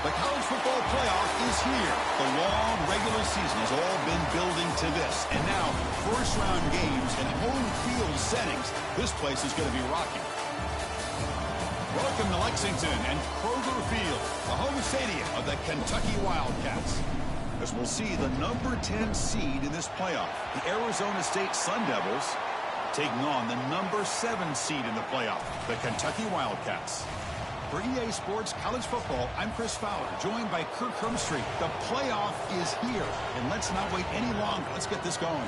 The college football playoff is here. The long regular season has all been building to this. And now, first-round games in home field settings. This place is going to be rocking. Welcome to Lexington and Kroger Field, the home stadium of the Kentucky Wildcats. As we'll see the number 10 seed in this playoff, the Arizona State Sun Devils, taking on the number 7 seed in the playoff, the Kentucky Wildcats. For EA Sports College Football, I'm Chris Fowler, joined by Kirk Hermstreet. The playoff is here, and let's not wait any longer. Let's get this going.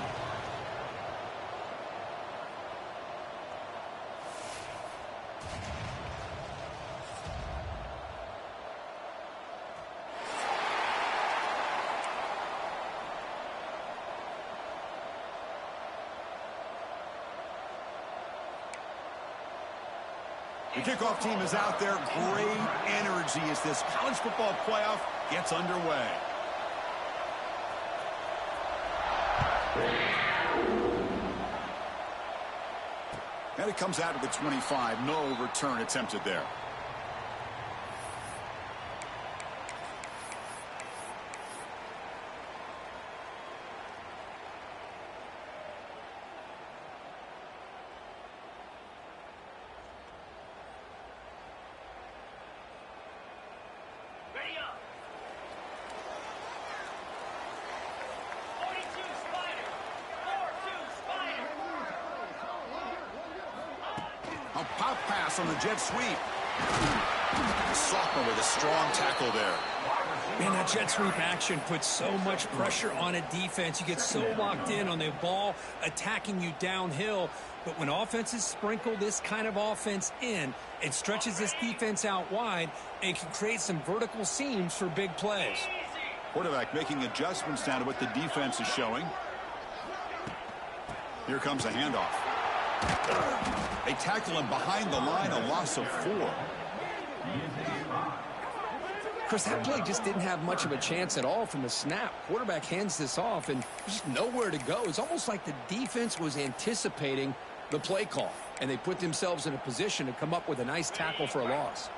The kickoff team is out there. Great energy as this college football playoff gets underway. And it comes out of the 25. No return attempted there. A pop pass on the jet sweep. The sophomore with a strong tackle there. Man, that jet sweep action puts so much pressure on a defense. You get so locked in on the ball attacking you downhill. But when offenses sprinkle this kind of offense in, it stretches this defense out wide and can create some vertical seams for big plays. Quarterback making adjustments down to what the defense is showing. Here comes a handoff. They tackle him behind the line, a loss of 4. Chris, that play just didn't have much of a chance at all from the snap. Quarterback hands this off, and there's just nowhere to go. It's almost like the defense was anticipating the play call, and they put themselves in a position to come up with a nice tackle for a loss.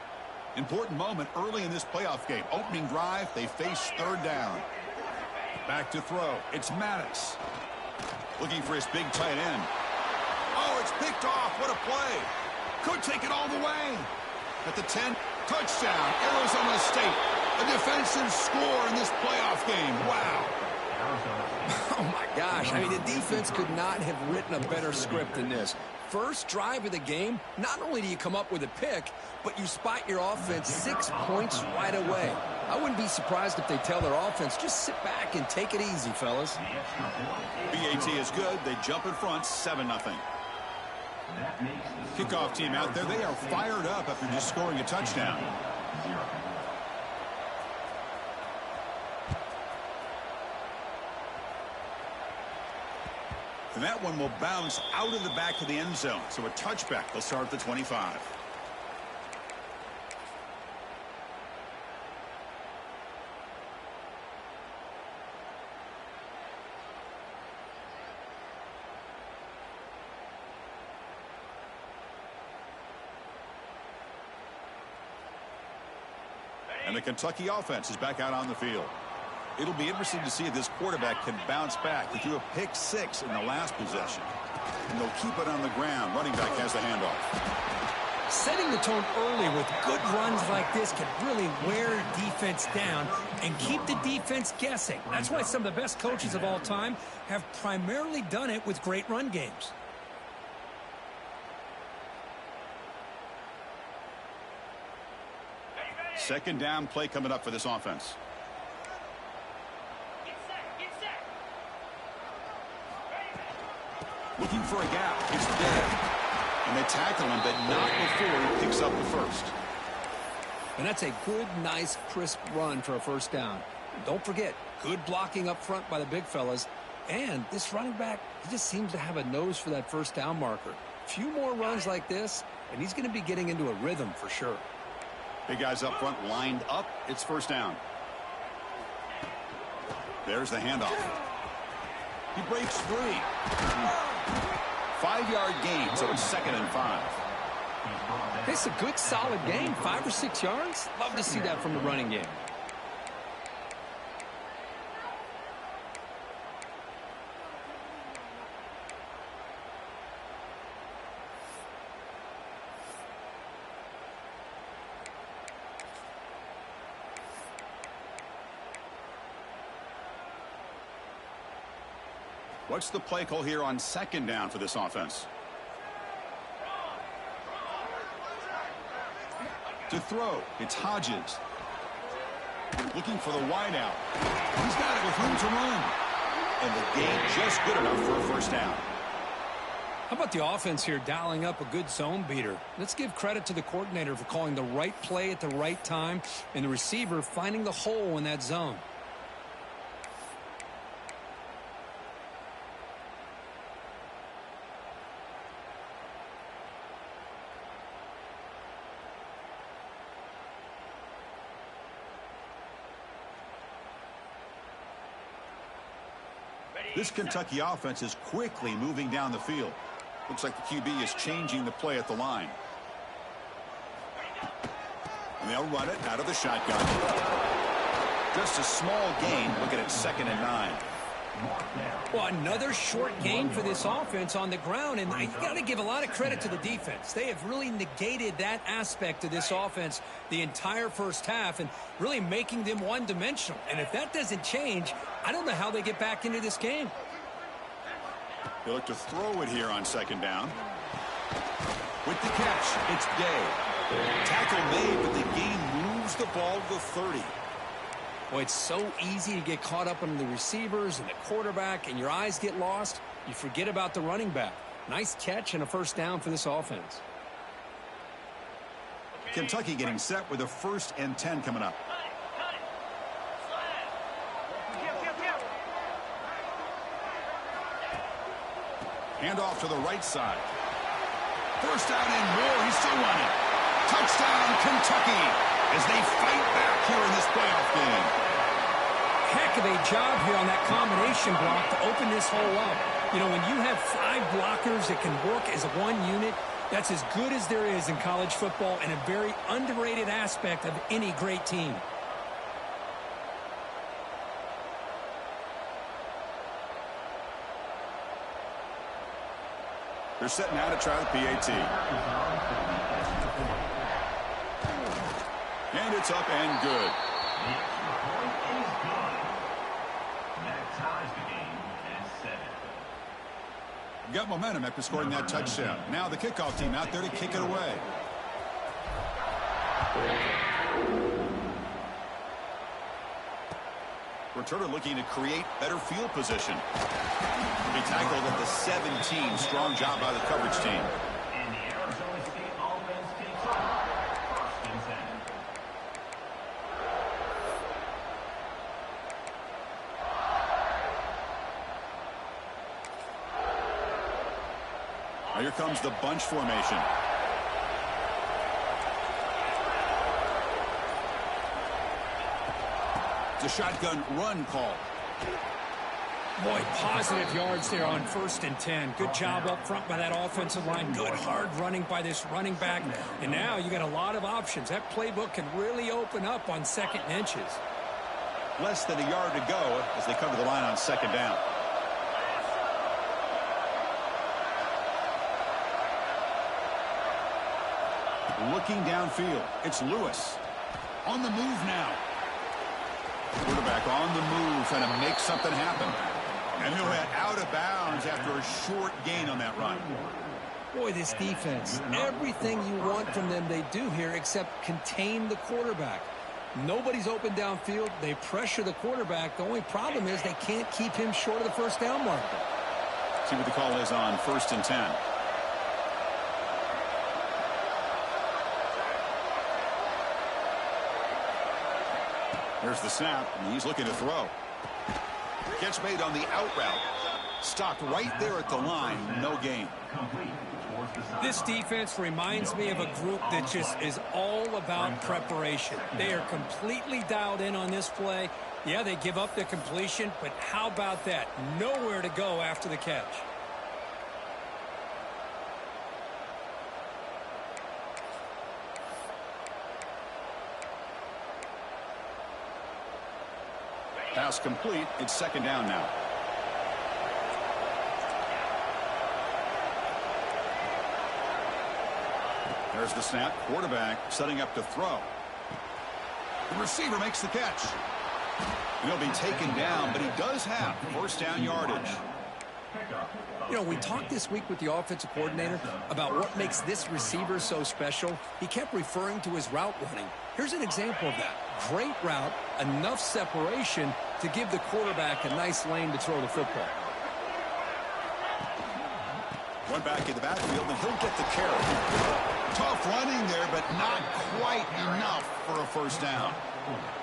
Important moment early in this playoff game. Opening drive, they face third down. Back to throw. It's Maddox. Looking for his big tight end. Oh, it's picked off. What a play. Could take it all the way. At the 10, touchdown, Arizona State. A defensive score in this playoff game. Wow. Oh, my gosh. I mean, the defense could not have written a better script than this. First drive of the game, not only do you come up with a pick, but you spot your offense 6 points right away. I wouldn't be surprised if they tell their offense, just sit back and take it easy, fellas. BAT is good. They jump in front, 7-0. Kickoff team out there. They are fired up after just scoring a touchdown. And that one will bounce out of the back of the end zone. So a touchback. They'll start at the 25. And the Kentucky offense is back out on the field. It'll be interesting to see if this quarterback can bounce back. He threw a pick 6 in the last possession. And they'll keep it on the ground. Running back has the handoff. Setting the tone early with good runs like this can really wear defense down and keep the defense guessing. That's why some of the best coaches of all time have primarily done it with great run games. Second down play coming up for this offense. Looking for a gap. It's dead. And they tackle him, but not before he picks up the first. And that's a good, nice, crisp run for a first down. Don't forget, good blocking up front by the big fellas. And this running back, he just seems to have a nose for that first down marker. A few more runs like this, and he's going to be getting into a rhythm for sure. Big guys up front lined up. It's first down. There's the handoff. He breaks free. 5-yard gain, so it's 2nd and 5. It's a good, solid game. 5 or 6 yards. Love to see that from the running game. What's the play call here on second down for this offense? To throw, it's Hodges. Looking for the wideout. He's got it with room to run. And the gain just good enough for a first down. How about the offense here dialing up a good zone beater? Let's give credit to the coordinator for calling the right play at the right time and the receiver finding the hole in that zone. This Kentucky offense is quickly moving down the field. Looks like the QB is changing the play at the line. And they'll run it out of the shotgun. Just a small gain. Looking at 2nd and 9. Well, another short gain for this offense on the ground, and you got to give a lot of credit to the defense. They have really negated that aspect of this offense the entire first half and really making them one-dimensional. And if that doesn't change, I don't know how they get back into this game. They look to throw it here on 2nd down. With the catch, it's Day. Tackle made, but the gain moves the ball to the 30. Boy, it's so easy to get caught up on the receivers and the quarterback, and your eyes get lost. You forget about the running back. Nice catch and a first down for this offense. Kentucky getting set with a 1st and 10 coming up. Hand off to the right side. First down and more. He's still running. Touchdown, Kentucky, as they fight back here in this playoff game. Heck of a job here on that combination block to open this hole up. You know, when you have 5 blockers that can work as one unit, that's as good as there is in college football and a very underrated aspect of any great team. They're setting out to try the PAT. And it's up and good. Got momentum after scoring that touchdown. Now the kickoff team out there to kick it away. Returner looking to create better field position. He tackled at the 17. Strong job by the coverage team. And the Arizona State offense takes over 1st and 10. Now here comes the bunch formation. It's a shotgun run call. Boy, positive yards there on 1st and 10. Good job up front by that offensive line. Good hard running by this running back. And now you got a lot of options. That playbook can really open up on 2nd and inches. Less than a yard to go as they come to the line on 2nd down. Looking downfield, it's Lewis. On the move now. Quarterback on the move, trying to make something happen. And he'll head out of bounds after a short gain on that run. Boy, this defense, everything you want from them they do here except contain the quarterback. Nobody's open downfield. They pressure the quarterback. The only problem is they can't keep him short of the first down marker. See what the call is on 1st and 10. There's the snap, and he's looking to throw. Catch made on the out route. Stopped right there at the line. No gain. This defense reminds me of a group that just is all about preparation. They are completely dialed in on this play. Yeah, they give up the completion, but how about that? Nowhere to go after the catch. Pass complete. It's second down now. There's the snap. Quarterback setting up to throw. The receiver makes the catch. And he'll be taken down, but he does have first down yardage. You know, we talked this week with the offensive coordinator about what makes this receiver so special. He kept referring to his route running. Here's an example of that. Great route, enough separation to give the quarterback a nice lane to throw the football. One back in the backfield, and he'll get the carry. Tough running there, but not quite enough for a first down.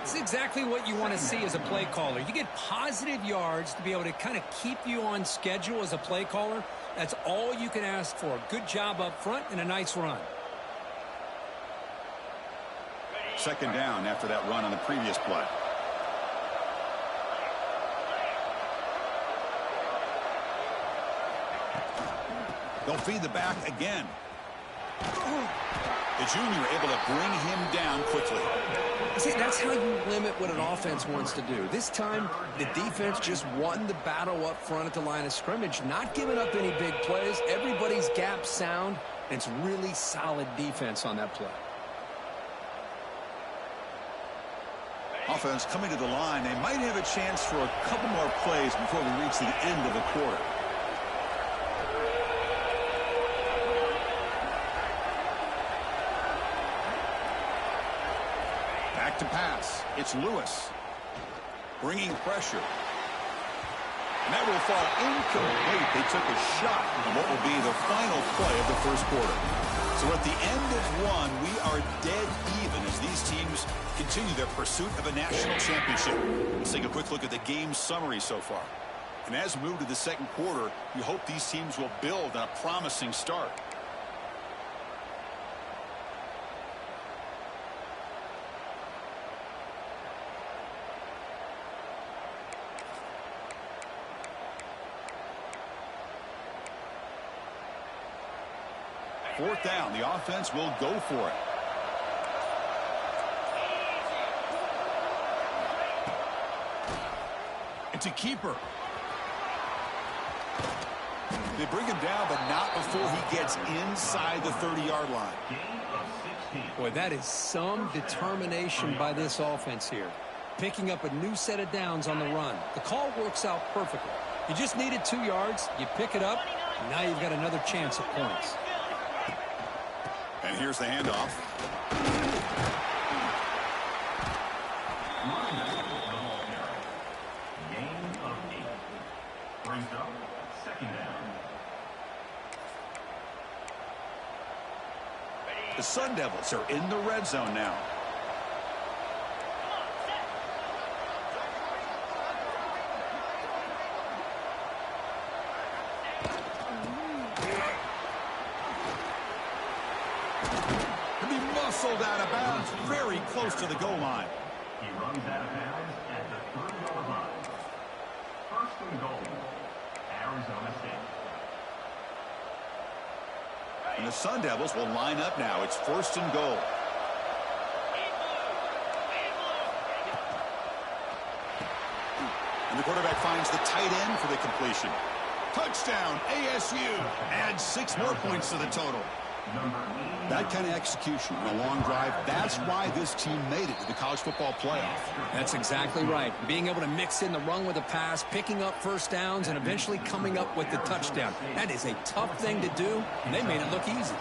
It's exactly what you want to see as a play caller. You get positive yards to be able to kind of keep you on schedule as a play caller. That's all you can ask for. Good job up front and a nice run. Second down after that run on the previous play. They'll feed the back again. The junior able to bring him down quickly. See, that's how you limit what an offense wants to do. This time, the defense just won the battle up front at the line of scrimmage, not giving up any big plays. Everybody's gap sound, and it's really solid defense on that play. Offense coming to the line. They might have a chance for a couple more plays before we reach the end of the quarter. Back to pass. It's Lewis. Bringing pressure. And that will fall incomplete. They took a shot on what will be the final play of the first quarter. So at the end of one, we are dead even as these teams continue their pursuit of a national championship. Let's take a quick look at the game summary so far. And as we move to the second quarter, we hope these teams will build on a promising start. Fourth down, the offense will go for it. It's a keeper. They bring him down, but not before he gets inside the 30-yard line. Boy, that is some determination by this offense here. Picking up a new set of downs on the run. The call works out perfectly. You just needed 2 yards. You pick it up. And now you've got another chance at points. And here's the handoff. Gain of 8. Brings up second down. The Sun Devils are in the red zone now. Out of bounds, very close to the goal line. He runs out of bounds at the 30-yard line. First and goal, Arizona State. And the Sun Devils will line up now. It's first and goal. And the quarterback finds the tight end for the completion. Touchdown, ASU. Adds 6 more points to the total. That kind of execution on a long drive, that's why this team made it to the college football playoff. That's exactly right. Being able to mix in the run with a pass, picking up first downs, and eventually coming up with the touchdown. That is a tough thing to do, and they made it look easy.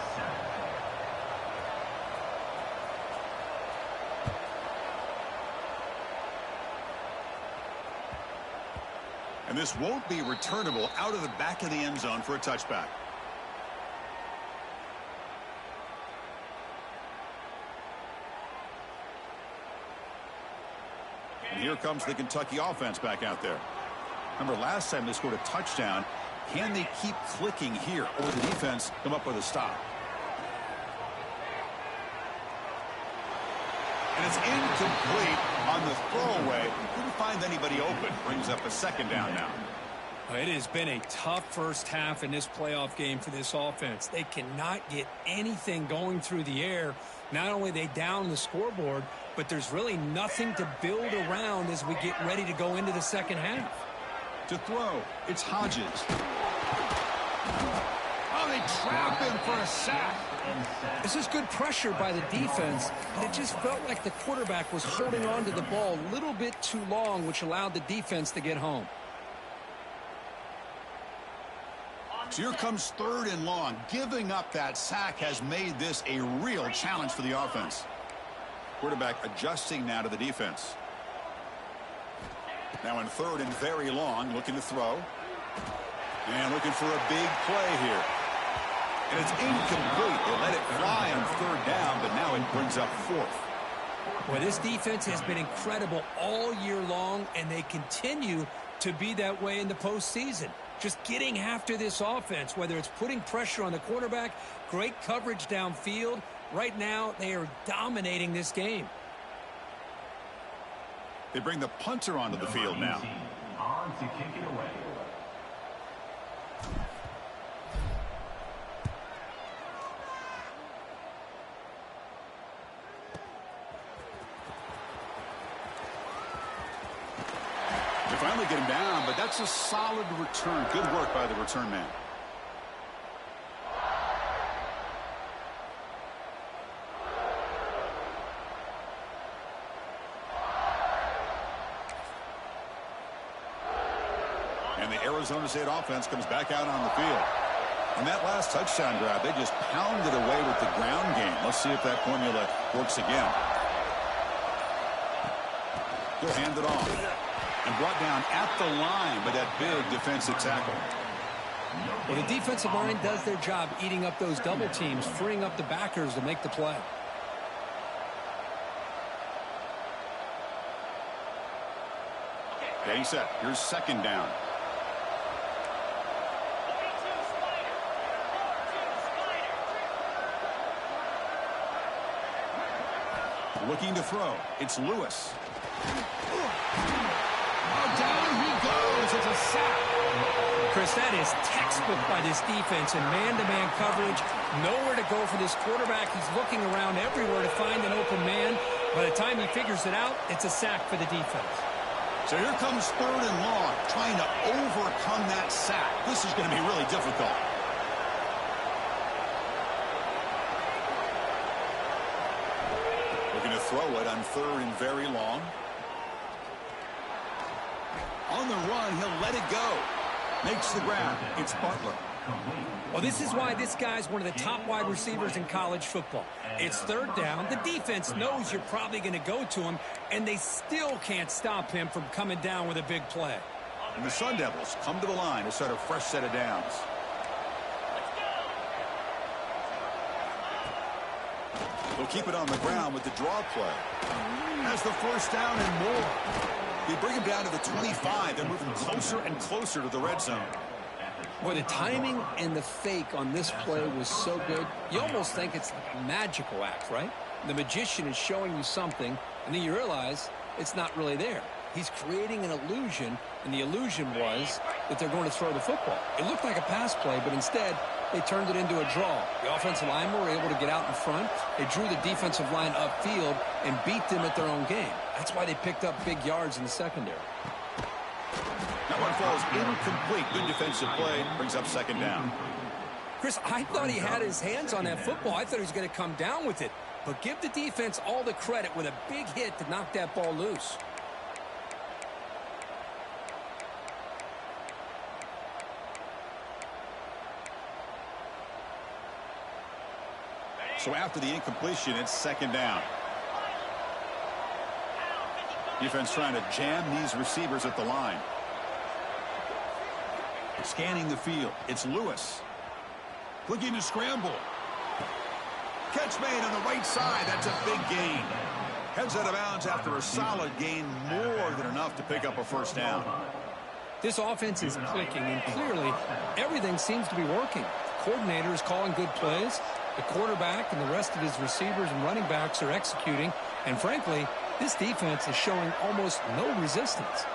And this won't be returnable out of the back of the end zone for a touchback. And here comes the Kentucky offense back out there. Remember last time they scored a touchdown. Can they keep clicking here, or the defense come up with a stop? And it's incomplete on the throwaway. Couldn't find anybody open. Brings up a second down now. It has been a tough first half in this playoff game for this offense. They cannot get anything going through the air. Not only are they down the scoreboard, but there's really nothing to build around as we get ready to go into the second half. To throw, it's Hodges. Oh, they trap him for a sack. This is good pressure by the defense, but it just felt like the quarterback was holding on to the ball a little bit too long, which allowed the defense to get home. So here comes 3rd and long. Giving up that sack has made this a real challenge for the offense. Quarterback adjusting now to the defense. Now in 3rd and very long, looking to throw. And looking for a big play here. And it's incomplete. They let it fly on 3rd down, but now it brings up 4th. Boy, this defense has been incredible all year long, and they continue to be that way in the postseason. Just getting after this offense, whether it's putting pressure on the quarterback, great coverage downfield. Right now, they are dominating this game. They bring the punter onto the field now. On to kick it away. They finally get him down, but that's a solid return. Good work by the return man. And the Arizona State offense comes back out on the field. And that last touchdown drive, they just pounded away with the ground game. Let's see if that formula works again. He'll hand it off. And brought down at the line by that big defensive tackle. Well, the defensive line does their job eating up those double teams, freeing up the backers to make the play. Getting set. Here's 2nd down. Looking to throw. It's Lewis. Down he goes. It's a sack. Chris, that is textbook by this defense in man-to-man coverage. Nowhere to go for this quarterback. He's looking around everywhere to find an open man. By the time he figures it out, it's a sack for the defense. So here comes 3rd and long, trying to overcome that sack. This is going to be really difficult. Looking to throw it on 3rd and very long. On the run, he'll let it go. Makes the grab. It's Butler. Well, this is why this guy's one of the top wide receivers in college football. It's 3rd down. The defense knows you're probably going to go to him, and they still can't stop him from coming down with a big play. And the Sun Devils come to the line to start a fresh set of downs. They'll keep it on the ground with the draw play. Has the 1st down and more. They bring him down to the 25. They're moving closer and closer to the red zone. Boy, the timing and the fake on this play was so good. You almost think it's like a magical act, right? The magician is showing you something, and then you realize it's not really there. He's creating an illusion, and the illusion was that they're going to throw the football. It looked like a pass play, but instead they turned it into a draw. The offensive linemen were able to get out in front. They drew the defensive line upfield and beat them at their own game. That's why they picked up big yards in the secondary. That one falls incomplete. Good defensive play. Brings up 2nd down. Chris, I thought he had his hands on that football. I thought he was going to come down with it. But give the defense all the credit with a big hit to knock that ball loose. So after the incompletion, it's 2nd down. Defense trying to jam these receivers at the line. Scanning the field. It's Lewis. Looking to scramble. Catch made on the right side. That's a big gain. Heads out of bounds after a solid gain. More than enough to pick up a 1st down. This offense is clicking, and clearly everything seems to be working. The coordinator is calling good plays. The quarterback and the rest of his receivers and running backs are executing. And frankly, this defense is showing almost no resistance.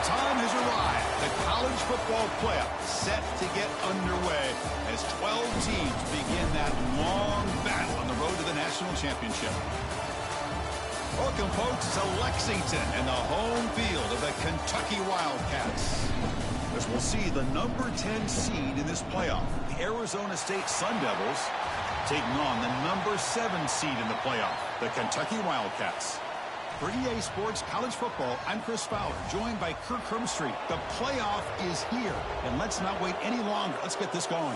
time has arrived. The college football playoff set to get underway as 12 teams begin that long battle on the road to the national championship. Welcome, folks, to Lexington and the home field of the Kentucky Wildcats, as we'll see the number 10 seed in this playoff, the Arizona State Sun Devils, taking on the number 7 seed in the playoff, the Kentucky Wildcats. For EA Sports College Football, I'm Chris Fowler, joined by Kirk Herbstreit. The playoff is here, and let's not wait any longer. Let's get this going.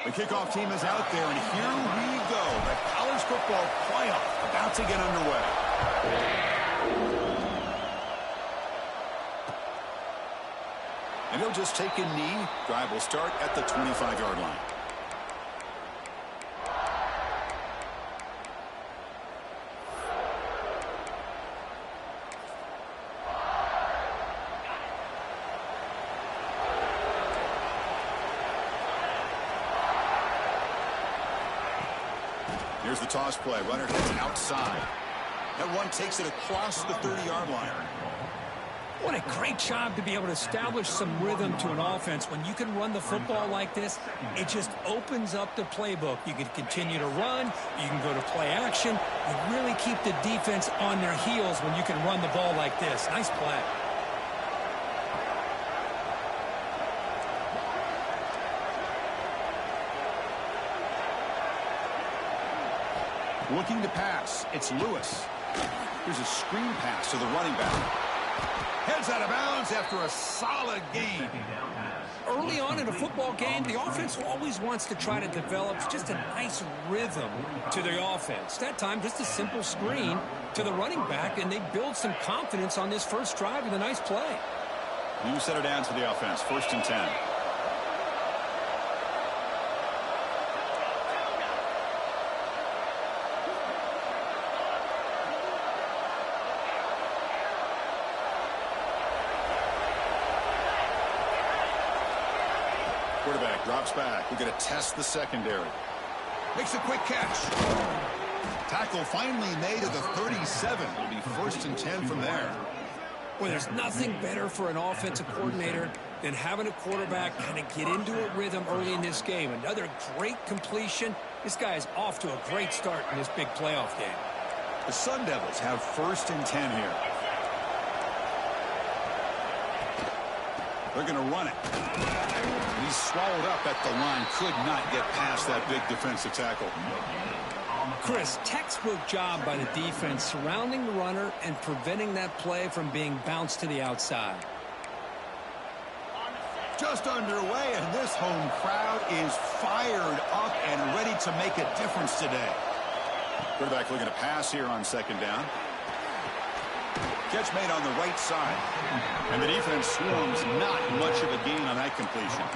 The kickoff team is out there, and here we go. The college football playoff about to get underway. And he'll just take a knee. Drive will start at the 25-yard line. Here's the toss play. Runner heads outside. That one takes it across the 30-yard line. What a great job to be able to establish some rhythm to an offense. When you can run the football like this, it just opens up the playbook. You can continue to run. You can go to play action. You really keep the defense on their heels when you can run the ball like this. Nice play. Looking to pass. It's Lewis. Here's a screen pass to the running back. Heads out of bounds after a solid gain. Early on in a football game, the offense always wants to try to develop just a nice rhythm to the offense. That time, just a simple screen to the running back, and they build some confidence on this first drive with a nice play. New set of downs for the offense. 1st and 10. Quarterback drops back. We're going to test the secondary. Makes a quick catch. Tackle finally made at the 37. It'll be 1st and 10 from there. Well, there's nothing better for an offensive coordinator than having a quarterback kind of get into a rhythm early in this game. Another great completion. This guy is off to a great start in this big playoff game. The Sun Devils have 1st and 10 here. They're going to run it. He's swallowed up at the line. Could not get past that big defensive tackle. Chris, textbook job by the defense surrounding the runner and preventing that play from being bounced to the outside. Just underway, and this home crowd is fired up and ready to make a difference today. Quarterback looking to pass here on 2nd down. Catch made on the right side. And the defense swarms. Not much of a gain on that completion.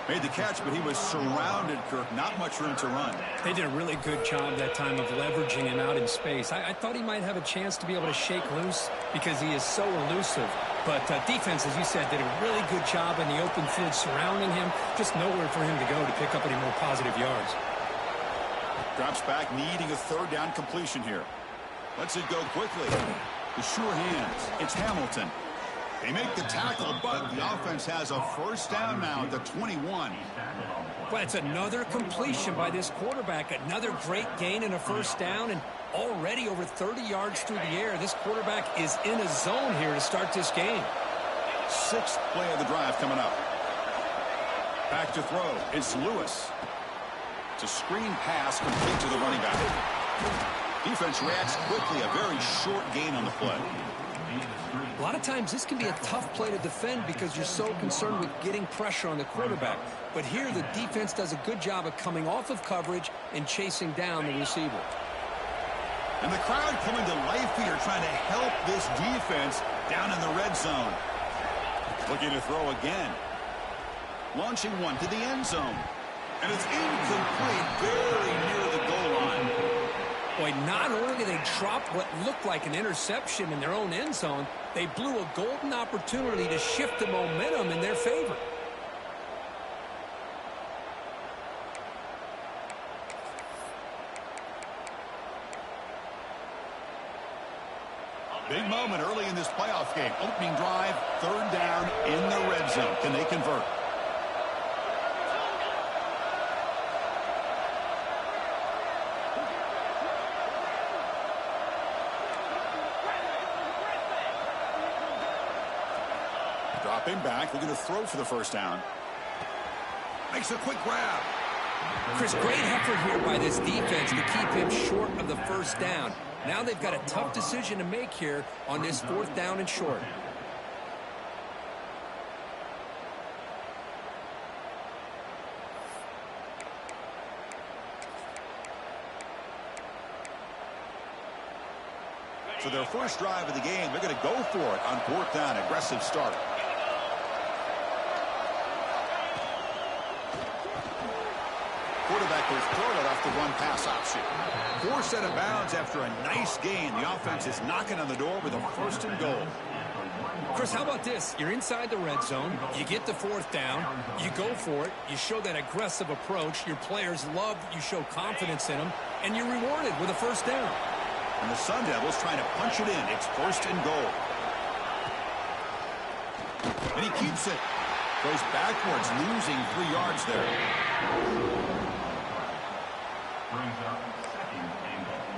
Made the catch, but he was surrounded, Kirk. Not much room to run. They did a really good job that time of leveraging him out in space. I thought he might have a chance to be able to shake loose because he is so elusive. But defense, as you said, did a really good job in the open field surrounding him. Just nowhere for him to go to pick up any more positive yards. Drops back, needing a 3rd down completion here. Lets it go quickly. The sure hands. It's Hamilton. They make the tackle, but the offense has a 1st down now at the 21. Well, it's another completion by this quarterback. Another great gain and a 1st down, and already over 30 yards through the air. This quarterback is in a zone here to start this game. 6th play of the drive coming up. Back to throw. It's Lewis. It's a screen pass complete to the running back. Defense reacts quickly. A very short gain on the play. A lot of times this can be a tough play to defend because you're so concerned with getting pressure on the quarterback. But here the defense does a good job of coming off of coverage and chasing down the receiver. And the crowd coming to life here trying to help this defense down in the red zone. Looking to throw again. Launching one to the end zone. And it's incomplete, very near the goal line. Boy, not only did they drop what looked like an interception in their own end zone, they blew a golden opportunity to shift the momentum in their favor. Big moment early in this playoff game. Opening drive, third down in the red zone. Can they convert? Dropping back, looking to throw for the first down. Makes a quick grab. Chris, great effort here by this defense to keep him short of the first down. Now they've got a tough decision to make here on this fourth down and short. So their first drive of the game, they're going to go for it on fourth down. Aggressive start. Quarterback goes forward off the run-pass option. Forced out of bounds after a nice gain. The offense is knocking on the door with a first and goal. Chris, how about this? You're inside the red zone. You get the fourth down. You go for it. You show that aggressive approach. Your players love that you show confidence in them. And you're rewarded with a first down. And the Sun Devils trying to punch it in. It's first and goal. And he keeps it. Goes backwards, losing 3 yards there. Brings up second and goal.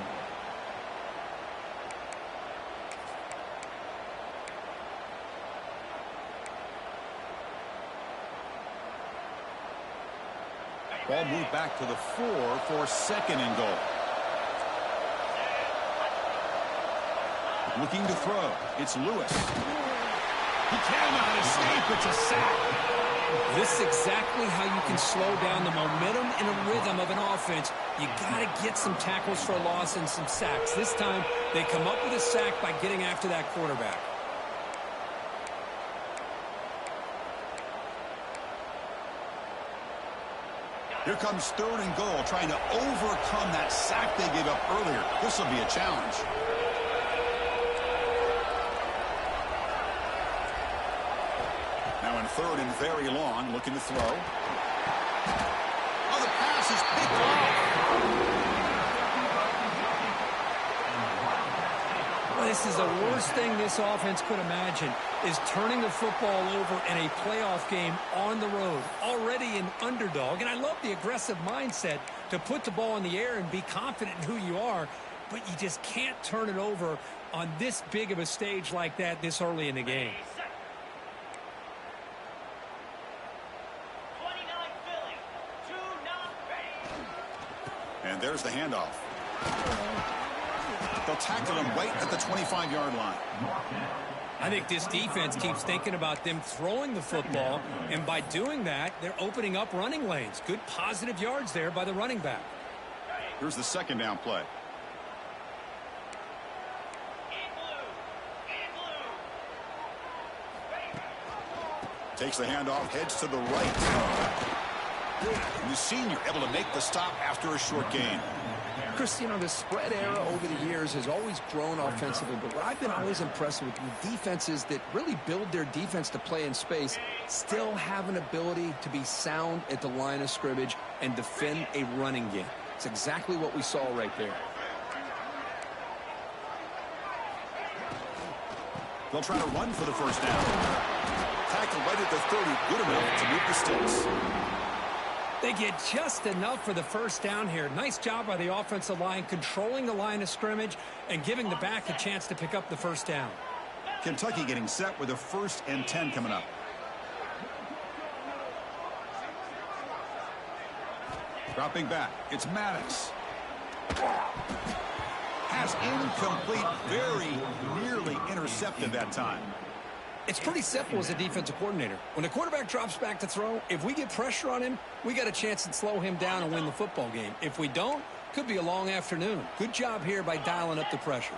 Ball moved back to the 4 for second and goal. Looking to throw. It's Lewis. He cannot escape. It's a sack. This is exactly how you can slow down the momentum and a rhythm of an offense. You got to get some tackles for a loss and some sacks. This time, they come up with a sack by getting after that quarterback. Here comes third and goal, trying to overcome that sack they gave up earlier. This will be a challenge. Now in third and very long, looking to throw. Oh, the pass is picked off. Well, this is the worst thing this offense could imagine, is turning the football over in a playoff game on the road. Already an underdog, and I love the aggressive mindset to put the ball in the air and be confident in who you are, but you just can't turn it over on this big of a stage like that this early in the game. And there's the handoff. They'll tackle him right at the 25-yard line. I think this defense keeps thinking about them throwing the football, and by doing that, they're opening up running lanes. Good positive yards there by the running back. Here's the second down play. Takes the handoff, heads to the right. And the senior able to make the stop after a short gain. Chris, you know, the spread era over the years has always grown offensively, but what I've been always impressed with defenses that really build their defense to play in space still have an ability to be sound at the line of scrimmage and defend a running game. It's exactly what we saw right there. They'll try to run for the first down. Tackle right at the 30, good enough to move the sticks. They get just enough for the first down here. Nice job by the offensive line, controlling the line of scrimmage and giving the back a chance to pick up the first down. Kentucky getting set with a 1st and 10 coming up. Dropping back, it's Maddox. Pass incomplete, very nearly intercepted that time. It's pretty simple as a defensive coordinator. When the quarterback drops back to throw, if we get pressure on him, we got a chance to slow him down and win the football game. If we don't, could be a long afternoon. Good job here by dialing up the pressure.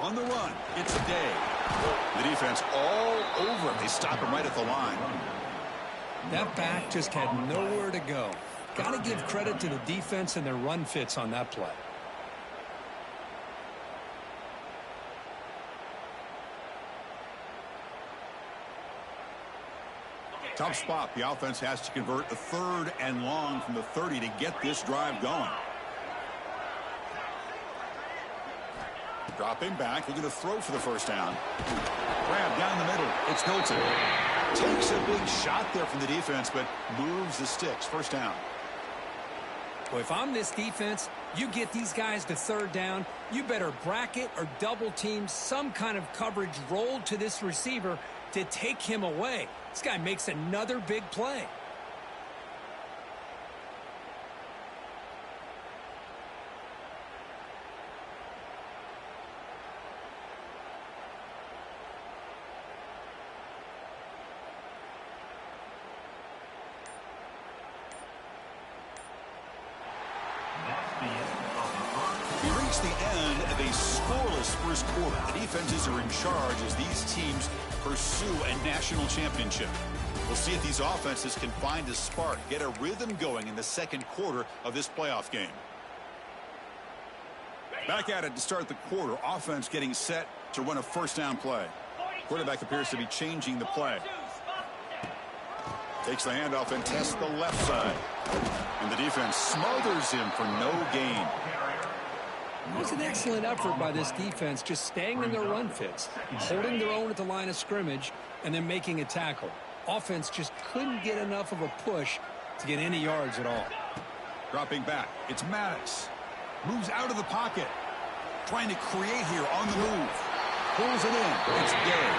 On the run, it's a day. The defense all over it. They stop him right at the line. That back just had nowhere to go. Got to give credit to the defense and their run fits on that play. Tough spot. The offense has to convert a 3rd and long from the 30 to get this drive going. Dropping back. Looking to throw for the first down. Grab down the middle. It's Hilton. Takes a big shot there from the defense, but moves the sticks. First down. Well, if I'm this defense, you get these guys to 3rd down, you better bracket or double team some kind of coverage rolled to this receiver to take him away. This guy makes another big play. We reach the end of a scoreless first quarter. The defenses are in charge as these teams pursue a national championship. We'll see if these offenses can find a spark, get a rhythm going in the second quarter of this playoff game. Back at it to start the quarter. Offense getting set to run a first down play. Quarterback appears to be changing the play. Takes the handoff and tests the left side. And the defense smothers him for no gain. It was an excellent effort by this defense, just staying in their run fits, holding their own at the line of scrimmage, and then making a tackle. Offense just couldn't get enough of a push to get any yards at all. Dropping back. It's Maddox. Moves out of the pocket. Trying to create here on the move. Pulls it in. It's Gay.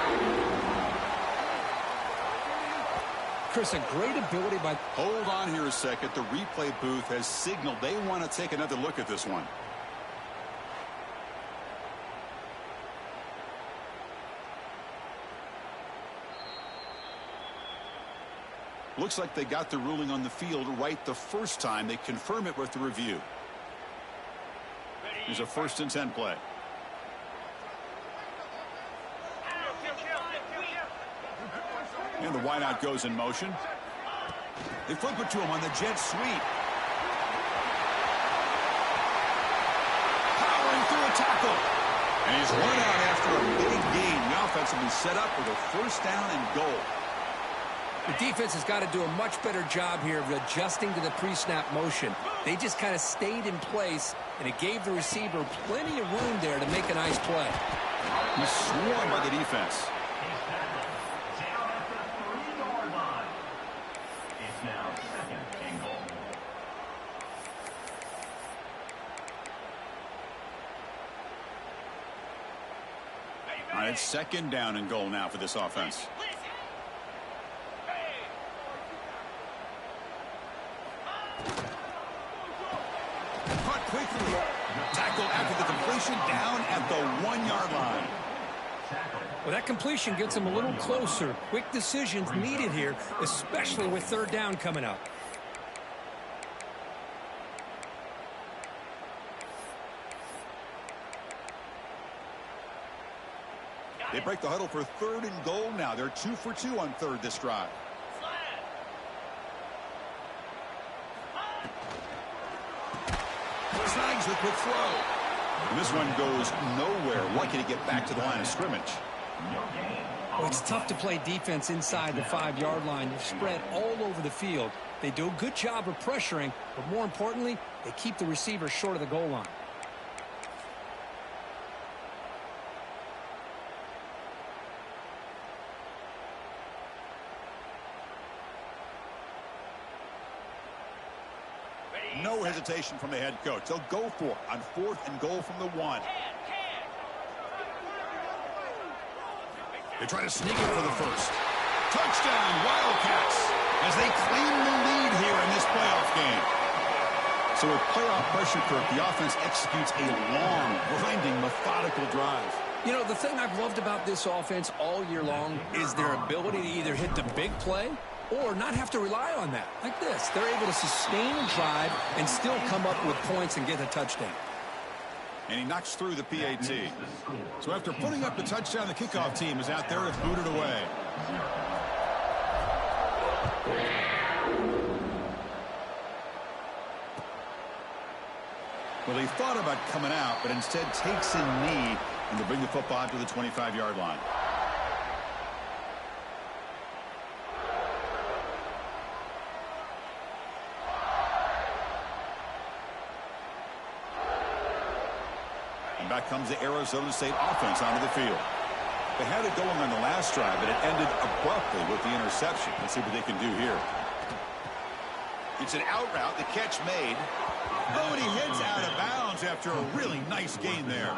Chris, a great ability by... Hold on here a second. The replay booth has signaled they want to take another look at this one. Looks like they got the ruling on the field right the first time. They confirm it with the review. Here's a 1st and 10 play. And the wideout goes in motion. They flip it to him on the jet sweep. Powering through a tackle. And he's run out after a big gain. The offense will be set up with a first down and goal. The defense has got to do a much better job here of adjusting to the pre-snap motion. They just kind of stayed in place, and it gave the receiver plenty of room there to make a nice play. He's swarmed by the defense. All right, 2nd down and goal now for this offense. Caught quickly. Tackle after the completion down at the 1-yard line. Well, that completion gets them a little closer. Quick decisions needed here, especially with 3rd down coming up. They break the huddle for 3rd and goal now. They're 2 for 2 on 3rd this drive. Snags the quick throw. And this one goes nowhere. Lucky to get back to the line of scrimmage. Well, it's tough to play defense inside the 5-yard line. You're spread all over the field. They do a good job of pressuring, but more importantly, they keep the receiver short of the goal line. No hesitation from the head coach. They'll go for it on 4th and goal from the 1. They try to sneak it for the first. Touchdown, Wildcats, as they claim the lead here in this playoff game. So with playoff pressure, Kirk, the offense executes a long, grinding, methodical drive. You know, the thing I've loved about this offense all year long is their ability to either hit the big play or not have to rely on that. Like this, they're able to sustain a drive and still come up with points and get a touchdown. And he knocks through the PAT. So after putting up the touchdown, the kickoff team is out there to boot it away. Well, he thought about coming out, but instead takes a knee and to bring the football to the 25-yard line. And back comes the Arizona State offense onto the field. They had it going on the last drive, but it ended abruptly with the interception. Let's see what they can do here. It's an out route, the catch made. Oh, and he hits out of bounds after a really nice gain there.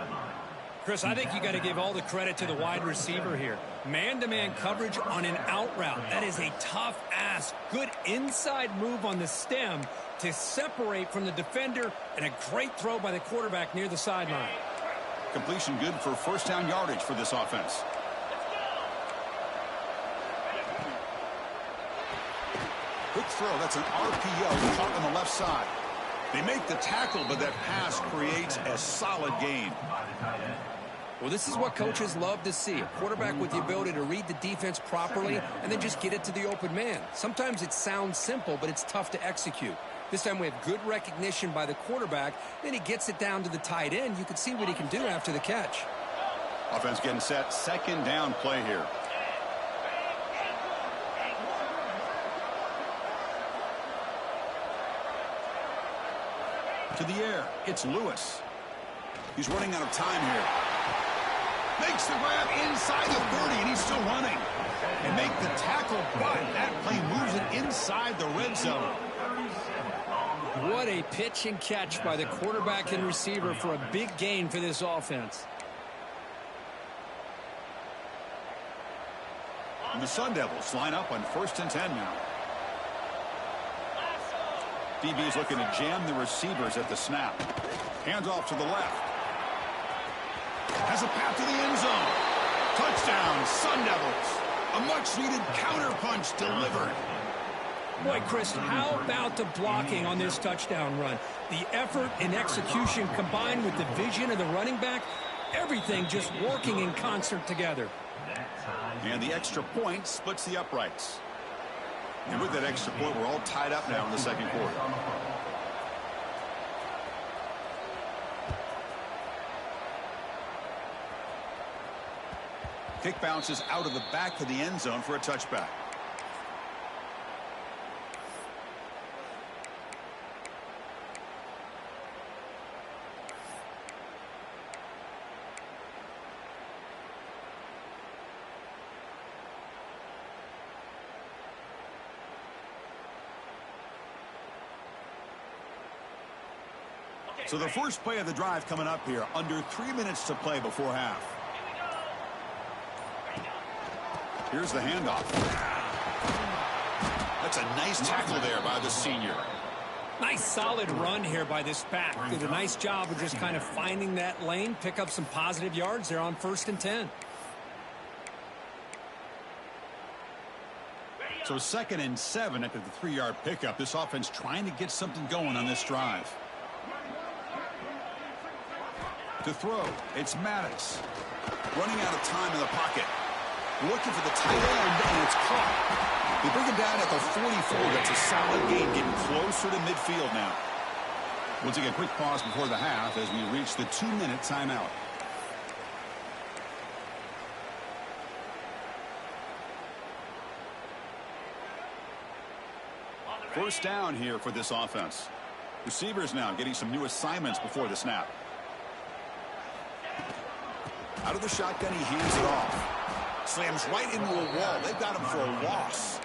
Chris, I think you got to give all the credit to the wide receiver here. Man-to-man coverage on an out route. That is a tough ask. Good inside move on the stem to separate from the defender, and a great throw by the quarterback near the sideline. Completion good for first down yardage for this offense. Quick throw. That's an RPO caught on the left side. They make the tackle, but that pass creates a solid gain. Well, this is what coaches love to see. A quarterback with the ability to read the defense properly and then just get it to the open man. Sometimes it sounds simple, but it's tough to execute. This time we have good recognition by the quarterback. Then he gets it down to the tight end. You can see what he can do after the catch. Offense getting set. Second down play here. To the air. It's Lewis. He's running out of time here. Makes the grab inside the 30, and he's still running. And make the tackle, but that play moves it inside the red zone. What a pitch and catch by the quarterback and receiver for a big gain for this offense. And the Sun Devils line up on 1st and 10 now. DB is looking to jam the receivers at the snap. Hands off to the left. Has a path to the end zone. Touchdown, Sun Devils. A much-needed counter-punch delivered. Boy, Chris, how about the blocking on this touchdown run? The effort and execution combined with the vision of the running back, everything just working in concert together. And the extra point splits the uprights. And with that extra point, we're all tied up now in the second quarter. Kick bounces out of the back of the end zone for a touchback. So the first play of the drive coming up here. Under 3 minutes to play before half. Here's the handoff. That's a nice tackle there by the senior. Nice solid run here by this back. Did a nice job of just kind of finding that lane, pick up some positive yards there on 1st and 10. So 2nd and 7 after the 3-yard pickup. This offense trying to get something going on this drive. To throw, it's Maddox. Running out of time in the pocket. Looking for the tight end, and it's caught. They bring him down at the 44. That's a solid gain, getting closer to midfield now. We'll take a quick pause before the half as we reach the 2-minute timeout. First down here for this offense. Receivers now getting some new assignments before the snap. Out of the shotgun, he hands it off. Slams right into a wall. They've got him for a loss.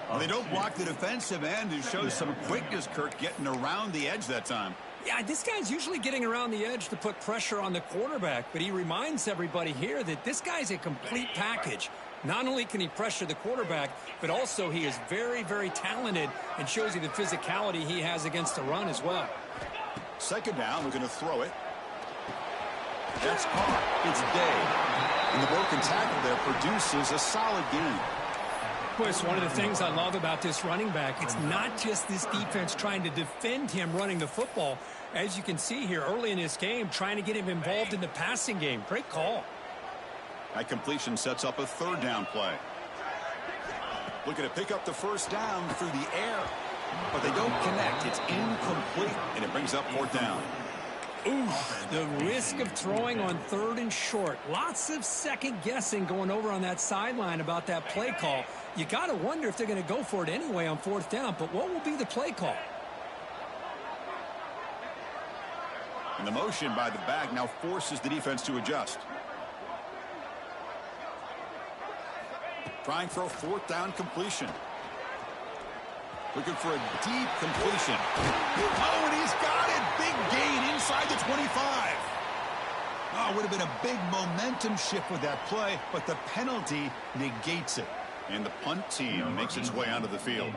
Well, they don't block the defensive end, who shows some quickness, Kirk, getting around the edge that time. Yeah, this guy's usually getting around the edge to put pressure on the quarterback, but he reminds everybody here that this guy's a complete package. Not only can he pressure the quarterback, but also he is very, very talented and shows you the physicality he has against the run as well. Second down, we're going to throw it. That's caught. It's Day. And the broken tackle there produces a solid gain. Boy, it's one of the things I love about this running back. It's not just this defense trying to defend him running the football. As you can see here early in this game, trying to get him involved in the passing game. Great call. That completion sets up a 3rd down play. Looking to pick up the first down through the air. but they don't connect. It's incomplete, and it brings up fourth down. Oof, the risk of throwing on 3rd and short. Lots of second guessing going over on that sideline about that play call. You got to wonder if they're going to go for it anyway on 4th down, but what will be the play call? And the motion by the back now forces the defense to adjust. Trying for a 4th down completion. Looking for a deep completion. Oh, and he's got it. Big gain inside the 25. Oh, it would have been a big momentum shift with that play, but the penalty negates it. And the punt team makes its way onto the field.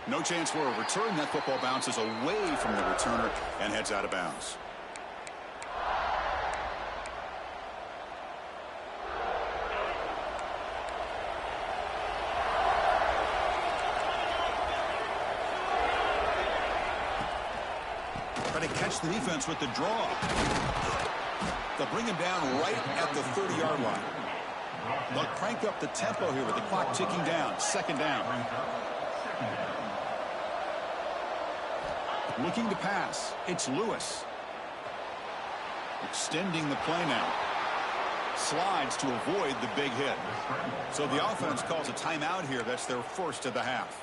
No chance for a return. That football bounces away from the returner and heads out of bounds. Trying to catch the defense with the draw. They'll bring him down right at the 30-yard line. They'll crank up the tempo here with the clock ticking down. 2nd down. Looking to pass. It's Lewis. Extending the play now. Slides to avoid the big hit. So the offense calls a timeout here. That's their first of the half.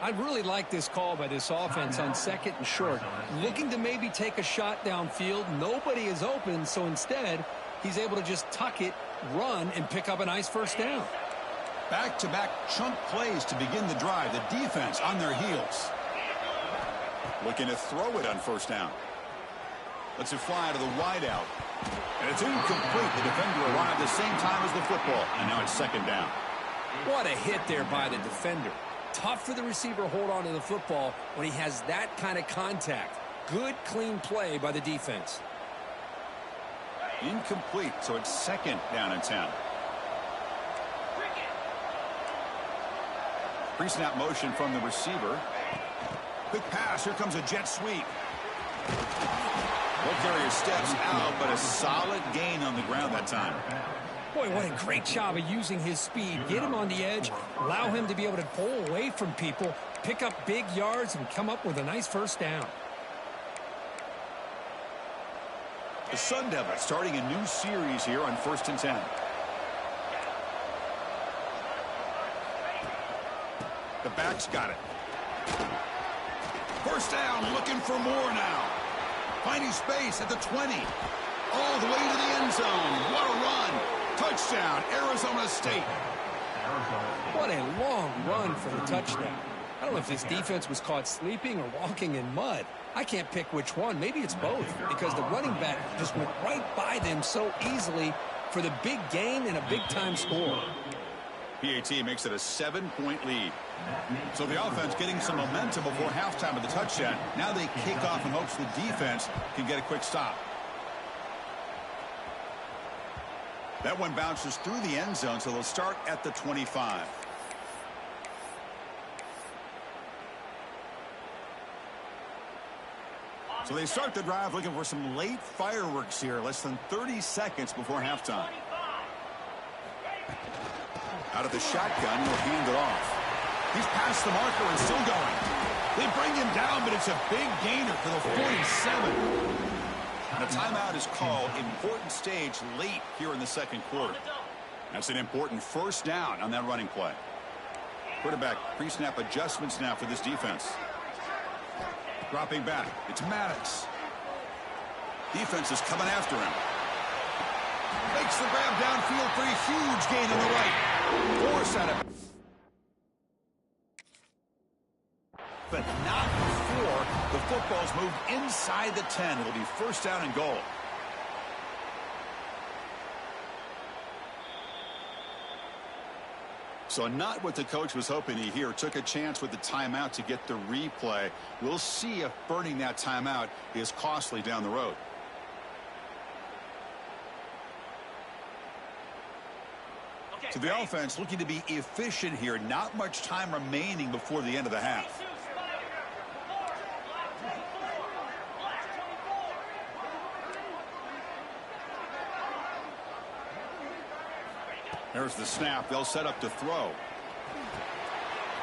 I really like this call by this offense on 2nd and short. Looking to maybe take a shot downfield. Nobody is open, so instead, he's able to just tuck it, run, and pick up a nice 1st down. Back-to-back chunk plays to begin the drive. The defense on their heels. Looking to throw it on 1st down. Lets it fly to the wideout. And it's incomplete. The defender arrived the same time as the football. And now it's 2nd down. What a hit there by the defender. Tough for the receiver to hold on to the football when he has that kind of contact. Good, clean play by the defense. Incomplete, so it's 2nd down and 10. Pre-snap motion from the receiver. Quick pass. Here comes a jet sweep. Ball carrier steps out, but a solid gain on the ground that time. Boy, what a great job of using his speed. Get him on the edge, allow him to be able to pull away from people, pick up big yards, and come up with a nice 1st down. The Sun Devils starting a new series here on 1st and 10. The back's got it. 1st down, looking for more now. Finding space at the 20. All the way to the end zone. What a run. Touchdown, Arizona State. What a long run for the touchdown. I don't know if this defense was caught sleeping or walking in mud. I can't pick which one. Maybe it's both, because the running back just went right by them so easily for the big gain and a big-time score. PAT makes it a 7-point lead. So the offense getting some momentum before halftime of the touchdown. Now they kick off in hopes the defense can get a quick stop. That one bounces through the end zone, so they'll start at the 25. So they start the drive looking for some late fireworks here. Less than 30 seconds before halftime. Out of the shotgun, he'll hand it off. He's past the marker and still going. They bring him down, but it's a big gainer for the 47. And a timeout is called. Important stage late here in the 2nd quarter. That's an important 1st down on that running play. Quarterback pre-snap adjustments now for this defense. Dropping back. It's Maddox. Defense is coming after him. Makes the grab downfield for a huge gain on the right. Force out of it. But not before the football's moved inside the 10. It'll be 1st down and goal. So not what the coach was hoping to hear. Took a chance with the timeout to get the replay. We'll see if burning that timeout is costly down the road. So the offense looking to be efficient here. Not much time remaining before the end of the half. There's the snap. They'll set up to throw.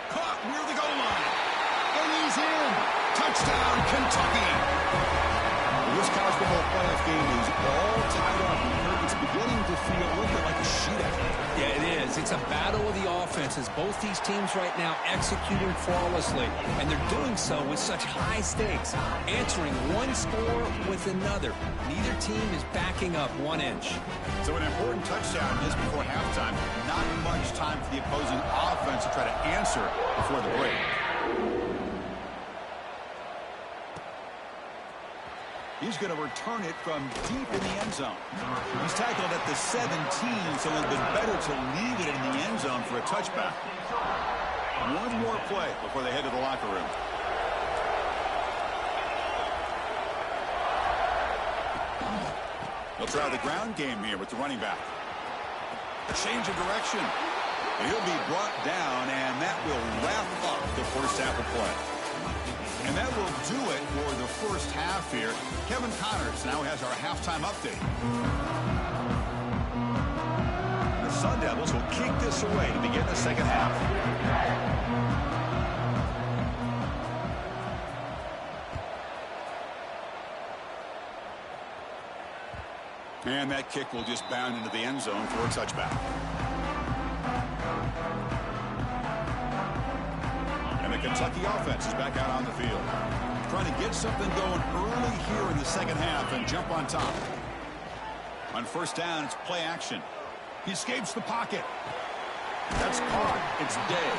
Caught near the goal line. And he's in. Touchdown, Kentucky. This college football playoff game is all tied up. It's beginning to feel a little bit like a shootout. Yeah, it is. It's a battle of the offenses. Both these teams right now executing flawlessly, and they're doing so with such high stakes, answering one score with another. Neither team is backing up 1 inch. So an important touchdown just before halftime. Not much time for the opposing offense to try to answer before the break. He's going to return it from deep in the end zone. He's tackled at the 17, so it would have been better to leave it in the end zone for a touchback. One more play before they head to the locker room. They'll try the ground game here with the running back. A change of direction. And he'll be brought down, and that will wrap up the first half of play. And that will do it for the first half here. Kevin Connors now has our halftime update. The Sun Devils will kick this away to begin the second half. And that kick will just bound into the end zone for a touchback. And the Kentucky offense is back out on the field. Trying to get something going early here in the second half and jump on top. On first down, it's play action. He escapes the pocket. That's caught. It's Day.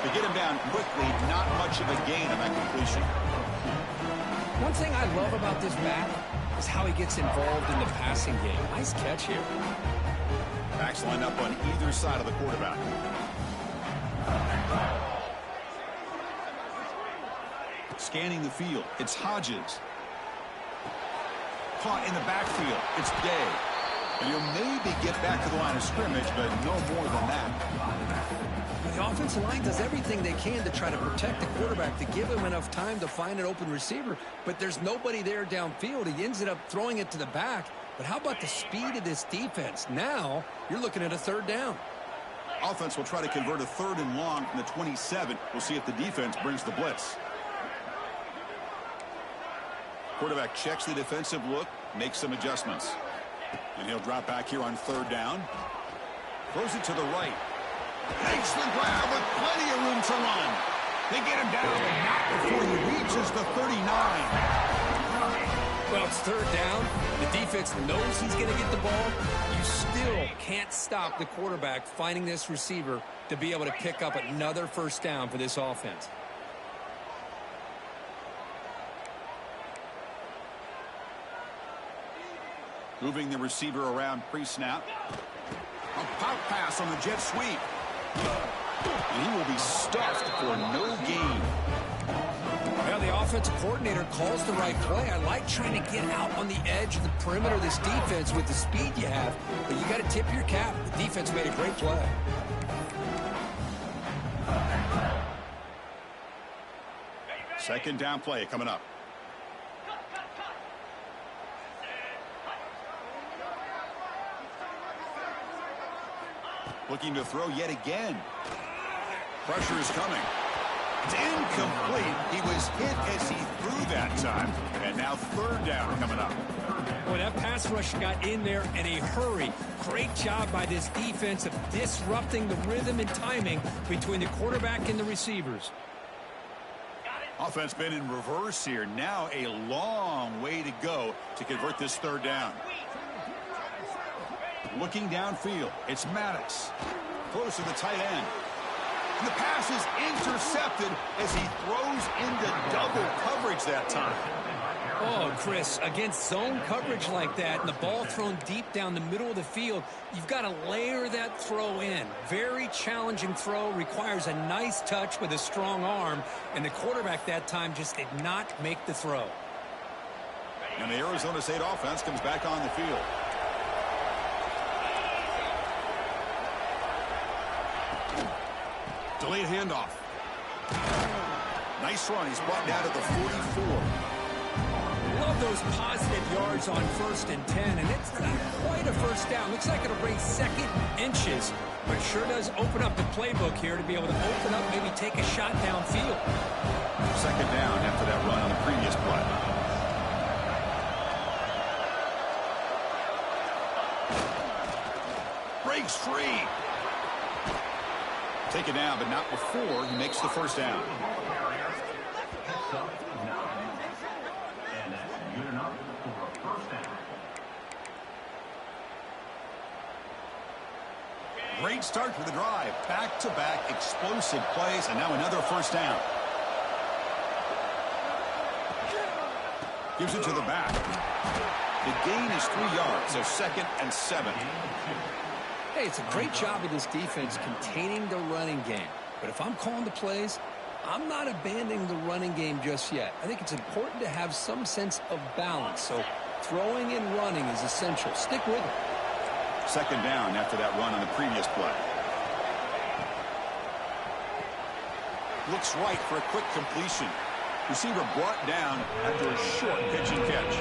To get him down quickly, not much of a gain on that completion. One thing I love about this back is how he gets involved in the passing game. Nice catch here. Backs line up on either side of the quarterback. Scanning the field. It's Hodges. Caught in the backfield. It's Day. And he'll maybe get back to the line of scrimmage, but no more than that. The offensive line does everything they can to try to protect the quarterback, to give him enough time to find an open receiver, but there's nobody there downfield. He ends up throwing it to the back. But how about the speed of this defense? Now you're looking at a third down. Offense will try to convert a third and long from the 27. We'll see if the defense brings the blitz. Quarterback checks the defensive look, makes some adjustments. And he'll drop back here on third down. Throws it to the right. Makes the grab with plenty of room to run. They get him down, but not before he reaches the 39. Well, it's third down. The defense knows he's going to get the ball. You still can't stop the quarterback finding this receiver to be able to pick up another first down for this offense. Moving the receiver around pre-snap. A pop pass on the jet sweep. And he will be stuffed for no gain. Well, the offensive coordinator calls the right play. I like trying to get out on the edge of the perimeter of this defense with the speed you have, but you got to tip your cap. The defense made a great play. Second down play coming up. Looking to throw yet again. Pressure is coming. It's incomplete. He was hit as he threw that time. And now third down coming up. Boy, that pass rush got in there in a hurry. Great job by this defense of disrupting the rhythm and timing between the quarterback and the receivers. Offense been in reverse here. Now a long way to go to convert this third down. Looking downfield, it's Maddox. Close to the tight end. And the pass is intercepted as he throws into double coverage that time. Oh, Chris, against zone coverage like that and the ball thrown deep down the middle of the field, you've got to layer that throw in. Very challenging throw, requires a nice touch with a strong arm, and the quarterback that time just did not make the throw. And the Arizona State offense comes back on the field. Delayed handoff. Nice run. He's brought down to the 44. Love of those positive yards on 1st and 10, and it's not quite a first down. Looks like it'll bring second inches, but it sure does open up the playbook here to be able to open up, maybe take a shot downfield. Second down after that run on the previous play. Breaks free. Take it down, but not before he makes the first down. And that's good enough for a first down. Great start to the drive. Back-to-back explosive plays, and now another first down. Gives it to the back. The gain is 3 yards, so 2nd and 7. Hey, it's a great job of this defense containing the running game. But if I'm calling the plays, I'm not abandoning the running game just yet. I think it's important to have some sense of balance. So throwing and running is essential. Stick with it. Second down after that run on the previous play. Looks right for a quick completion. Receiver brought down after a short pitch and catch.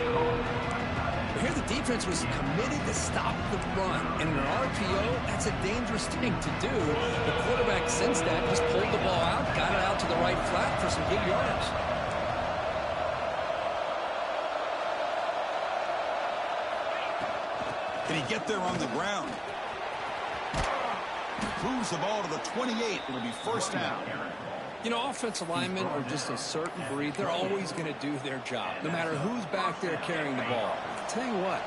But here the defense was committed to stop the run. And in an RPO, that's a dangerous thing to do. The quarterback sensed that, just pulled the ball out, got it out to the right flat for some good yards. Can he get there on the ground? Moves the ball to the 28. It'll be first down. You know, offensive linemen are just a certain breed. They're always going to do their job, no matter who's back there carrying the ball. I'll tell you what,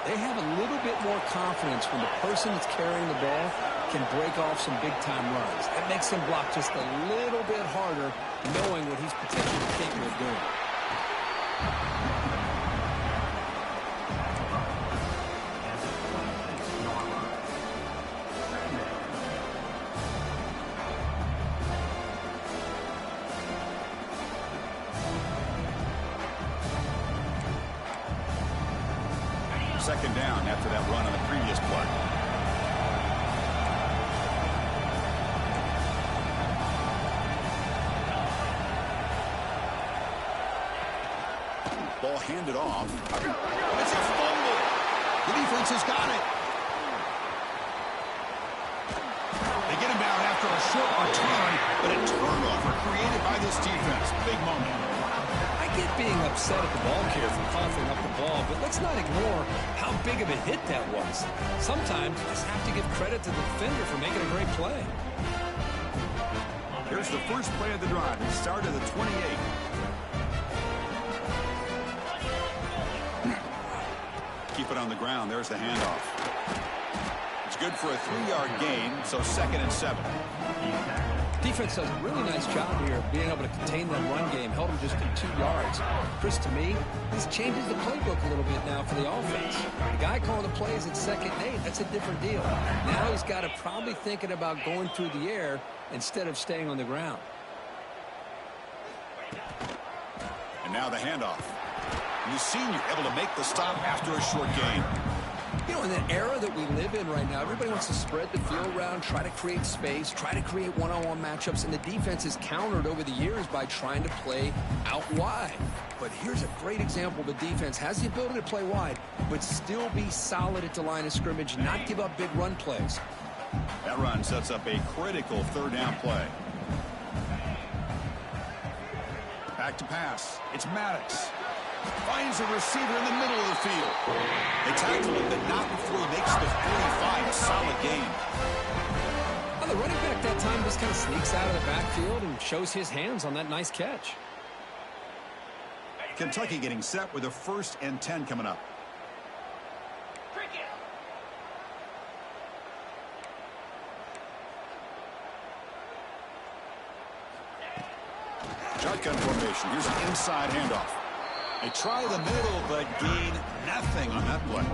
they have a little bit more confidence when the person that's carrying the ball can break off some big-time runs. That makes him block just a little bit harder, knowing what he's potentially capable of doing. Second down after that run on the previous play. Ball handed off. It's a fumble. The defense has got it. They get him down after a short return, but a turnover created by this defense. Big moment. I get being upset at the ball carrier for coughing up the ball, but let's not ignore how big of a hit that was. Sometimes you just have to give credit to the defender for making a great play. Here's the first play of the drive. It started at the 28. Keep it on the ground. There's the handoff. It's good for a 3-yard gain, so 2nd and 7. Defense does a really nice job here of being able to contain that run game, held them just to 2 yards. Chris, to me, this changes the playbook a little bit now for the offense. The guy calling the plays at 2nd and 8, that's a different deal. Now he's got to probably thinking about going through the air instead of staying on the ground. And now the handoff. And the senior able to make the stop after a short gain. You know, in the era that we live in right now, everybody wants to spread the field around, try to create space, try to create one-on-one matchups, and the defense is countered over the years by trying to play out wide. But here's a great example. The defense has the ability to play wide, but still be solid at the line of scrimmage, not give up big run plays. That run sets up a critical 3rd down play. Back to pass. It's Maddox. Finds a receiver in the middle of the field. They tackle him, but not before he makes the 45. A solid gain. Well, the running back that time just kind of sneaks out of the backfield and shows his hands on that nice catch. Kentucky getting set with a 1st and 10 coming up. Shotgun formation. Here's an inside handoff. They try the middle, but gain nothing on that play.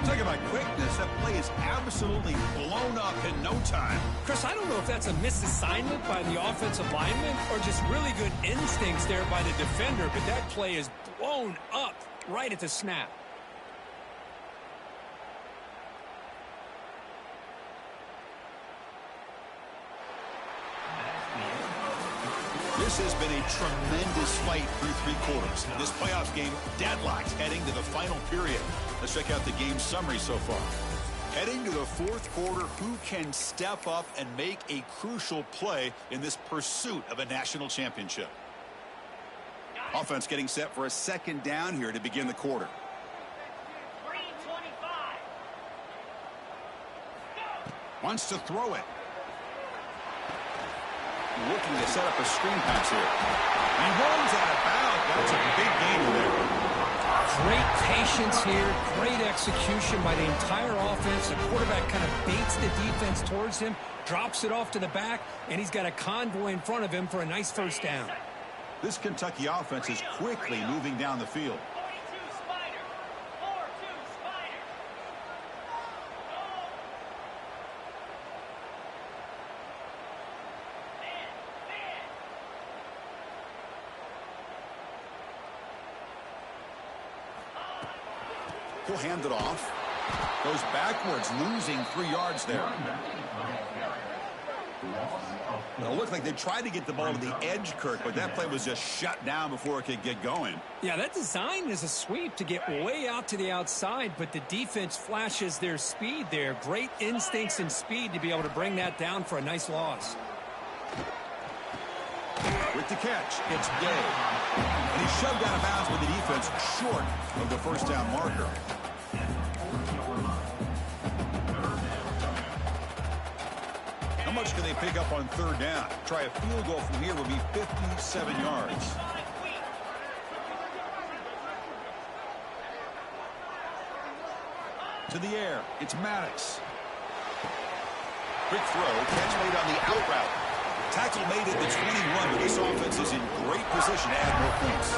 Talking about quickness, that play is absolutely blown up in no time. Chris, I don't know if that's a misassignment by the offensive lineman or just really good instincts there by the defender, but that play is blown up right at the snap. This This has been a tremendous fight through 3 quarters. This playoff game deadlocked heading to the final period. Let's check out the game summary so far. Heading to the 4th quarter, who can step up and make a crucial play in this pursuit of a national championship? Offense getting set for a 2nd down here to begin the quarter. Wants to throw it. Looking to set up a screen pass here. He runs out of bounds. That's a big gain there. Great patience here. Great execution by the entire offense. The quarterback kind of baits the defense towards him, drops it off to the back, and he's got a convoy in front of him for a nice 1st down. This Kentucky offense is quickly moving down the field. He'll hand it off. Goes backwards, losing 3 yards there. Well, it looked like they tried to get the ball to the edge, Kirk, but that play was just shut down before it could get going. Yeah, that design is a sweep to get way out to the outside, but the defense flashes their speed there. Great instincts and speed to be able to bring that down for a nice loss. With the catch, it's Day. And he's shoved out of bounds with the defense short of the 1st down marker. How much can they pick up on 3rd down? Try a field goal from here would be 57 yards. To the air, it's Maddox. Quick throw, catch made on the out route. Tackle made at the 21, but this offense is in great position to add more points.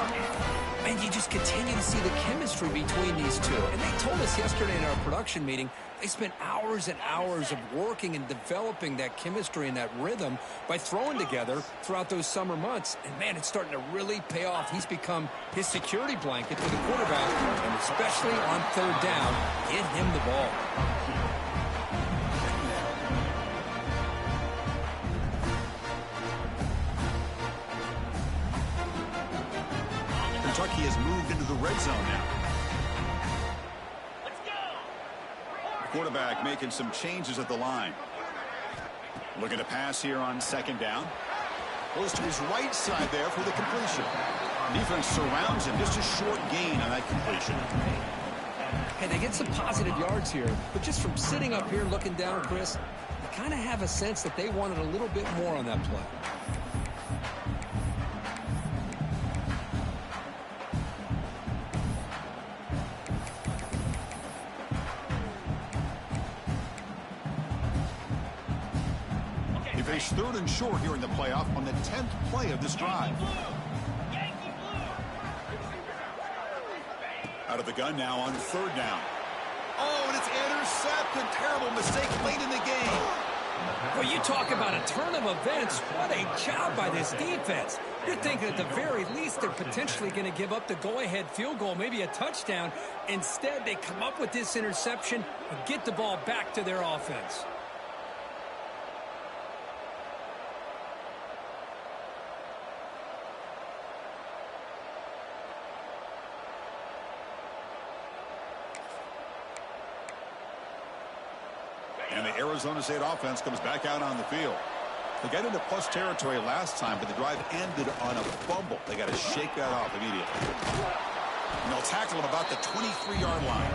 And you just continue to see the chemistry between these two. And they told us yesterday in our production meeting, they spent hours and hours of working and developing that chemistry and that rhythm by throwing together throughout those summer months. And, man, it's starting to really pay off. He's become his security blanket for the quarterback, and especially on 3rd down, get him the ball. Kentucky has moved into the red zone now. Quarterback making some changes at the line. Looking to pass here on 2nd down. Goes to his right side there for the completion. Defense surrounds him. Just a short gain on that completion. Hey, they get some positive yards here, but just from sitting up here looking down, Chris, I kind of have a sense that they wanted a little bit more on that play. Face 3rd and short here in the playoff on the 10th play of this drive. Out of the gun now on 3rd down. Oh, and it's intercepted. Terrible mistake late in the game. Well, you talk about a turn of events. What a job by this defense. You're thinking at the very least they're potentially going to give up the go-ahead field goal, maybe a touchdown. Instead, they come up with this interception and get the ball back to their offense. And the Arizona State offense comes back out on the field. They got into plus territory last time, but the drive ended on a fumble. They got to shake that off immediately. And they'll tackle him about the 23-yard line.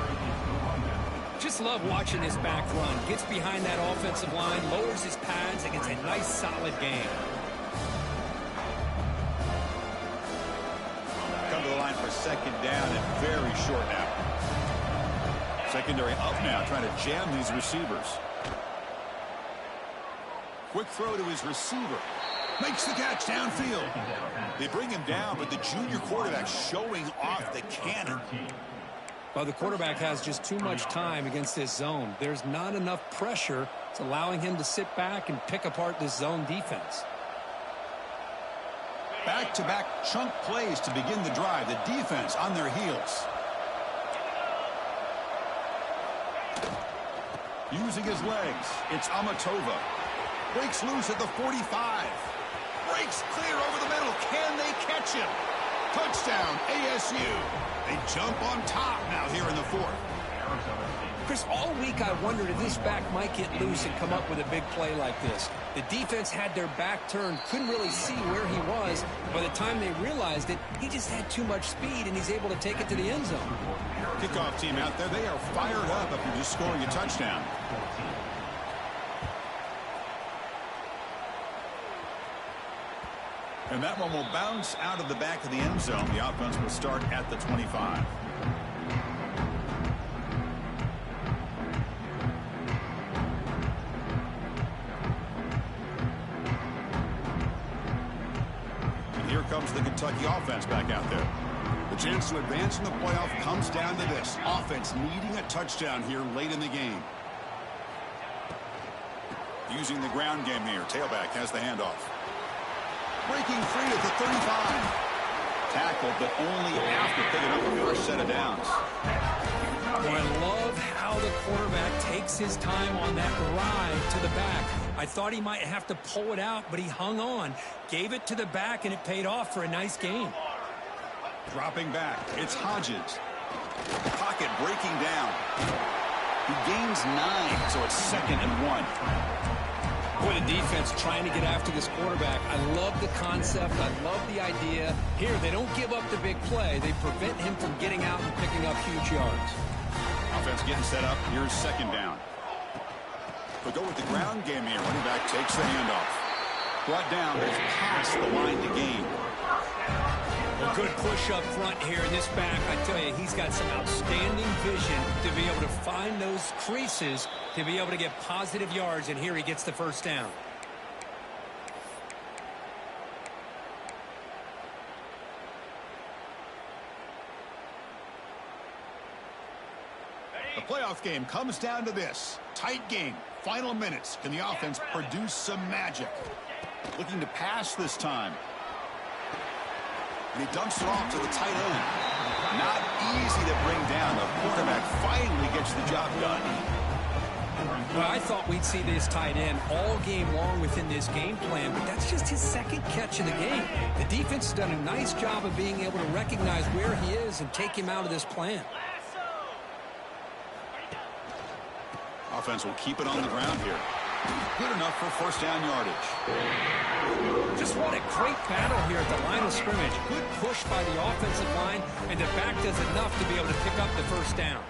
Just love watching this back run. Gets behind that offensive line, lowers his pads, and gets a nice solid gain. Come to the line for 2nd down and very short now. Secondary up now, trying to jam these receivers. Quick throw to his receiver. Makes the catch downfield. They bring him down, but the junior quarterback showing off the cannon. Well, the quarterback has just too much time against this zone. There's not enough pressure. It's allowing him to sit back and pick apart this zone defense. Back-to-back chunk plays to begin the drive. The defense on their heels. Using his legs, it's Amatova. Breaks loose at the 45. breaks clear over the middle. Can they catch him? Touchdown, ASU. They jump on top now here in the fourth. Chris, all week I wondered if this back might get loose and come up with a big play like this. The defense had their back turned, couldn't really see where he was. By the time they realized it, he just had too much speed, and he's able to take it to the end zone. Kickoff team out there, they are fired up after just scoring a touchdown. And that one will bounce out of the back of the end zone. The offense will start at the 25. Here comes the Kentucky offense back out there. The chance to advance in the playoff comes down to this. Offense needing a touchdown here late in the game. Using the ground game here. Tailback has the handoff. Breaking free at the 35. Tackled, but only after picking up the first set of downs. I love how the quarterback takes his time on that ride to the back. I thought he might have to pull it out, but he hung on, gave it to the back, and it paid off for a nice gain. Dropping back, it's Hodges. Pocket breaking down. He gains 9, so it's 2nd and 1. Boy, the defense trying to get after this quarterback. I love the concept. I love the idea. Here, they don't give up the big play. They prevent him from getting out and picking up huge yards. Offense getting set up. Here's 2nd down. We'll go with the ground game here. Running back takes the handoff. Brought down past the line to gain. A good push up front here in this back. I tell you, he's got some outstanding vision to be able to find those creases to be able to get positive yards, and here he gets the first down. The playoff game comes down to this. Tight game. Final minutes. Can the offense produce some magic? Looking to pass this time. And he dumps it off to the tight end. Not easy to bring down. The quarterback finally gets the job done. Well, I thought we'd see this tight end all game long within this game plan, but that's just his 2nd catch of the game. The defense has done a nice job of being able to recognize where he is and take him out of this plan. Offense will keep it on the ground here. Good enough for first down yardage. Just what a great battle here at the line of scrimmage. Good push by the offensive line, and the back does enough to be able to pick up the first down.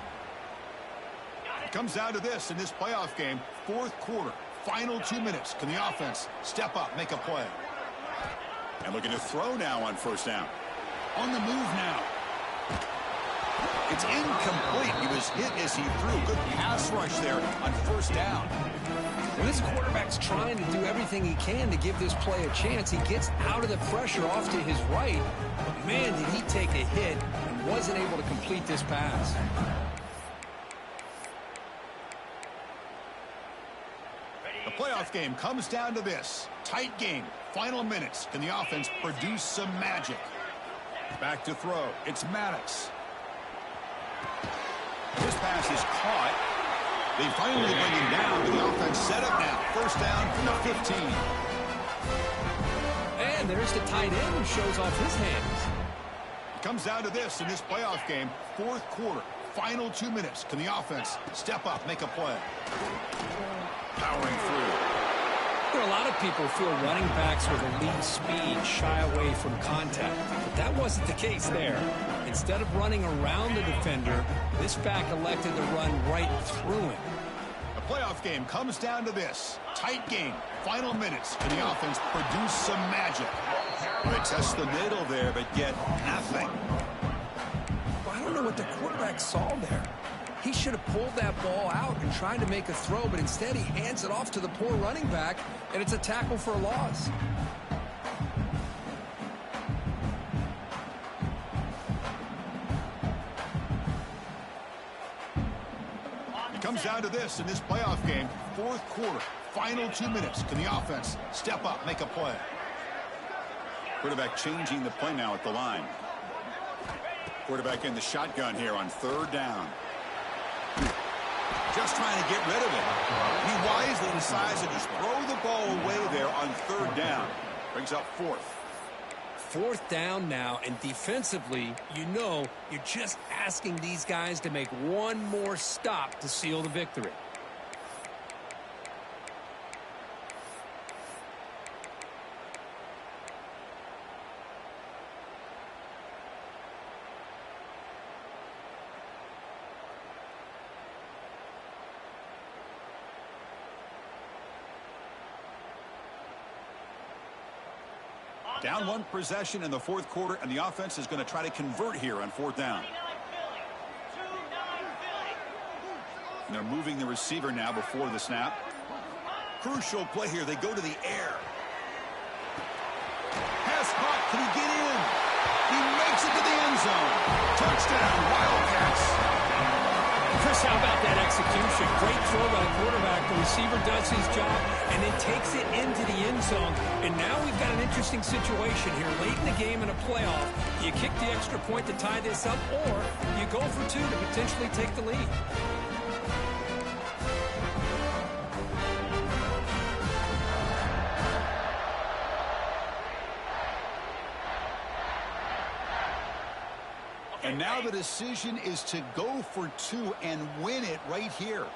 It comes down to this in this playoff game. 4th quarter. Final 2 minutes. Can the offense step up, make a play? And looking to throw now on first down. On the move now. It's incomplete. He was hit as he threw. Good pass rush there on first down. When this quarterback's trying to do everything he can to give this play a chance, he gets out of the pressure off to his right. But man, did he take a hit and wasn't able to complete this pass. The playoff game comes down to this. Tight game. Final minutes. Can the offense produce some magic? Back to throw. It's Maddox. This pass is caught. They finally bring him down, but the offense set up now. First down from the 15. And there's the tight end who shows off his hands. It comes down to this in this playoff game. 4th quarter. Final 2 minutes. Can the offense step up, make a play? Powering through. There are a lot of people feel running backs with elite speed shy away from contact. But that wasn't the case there. Instead of running around the defender, this back elected to run right through him. The playoff game comes down to this. Tight game. Final minutes. Can the offense produce some magic? They test the middle there, but get nothing. Well, I don't know what the quarterback saw there. He should have pulled that ball out and tried to make a throw, but instead he hands it off to the poor running back, and it's a tackle for a loss. It comes down to this in this playoff game. 4th quarter. Final 2 minutes. Can the offense step up, make a play? Quarterback changing the play now at the line. Quarterback in the shotgun here on 3rd down. Just trying to get rid of it. He wisely decides to just throw the ball away there on 3rd down. Brings up fourth. Fourth down now, and defensively, you know, you're just asking these guys to make one more stop to seal the victory. Down one possession in the fourth quarter, and the offense is going to try to convert here on fourth down. And they're moving the receiver now before the snap. Crucial play here. They go to the air. Pass caught. Can he get in? He makes it to the end zone. Touchdown, Wildcats. Chris, how about that execution? Great throw by the quarterback. The receiver does his job and then takes it into the end zone. And now we've got an interesting situation here. Late in the game in a playoff, you kick the extra point to tie this up, or you go for two to potentially take the lead. And now the decision is to go for two and win it right here.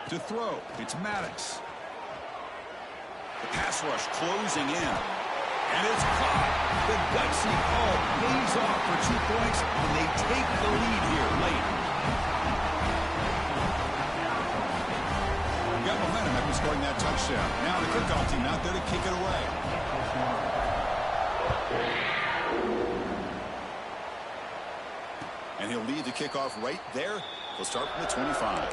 To throw, it's Maddox. The pass rush closing in. And it's caught. The gutsy call pays off for 2 points, and they take the lead here late. Got momentum after scoring that touchdown. Now the kickoff team out there to kick it away. And he'll lead the kickoff right there. He'll start from the 25.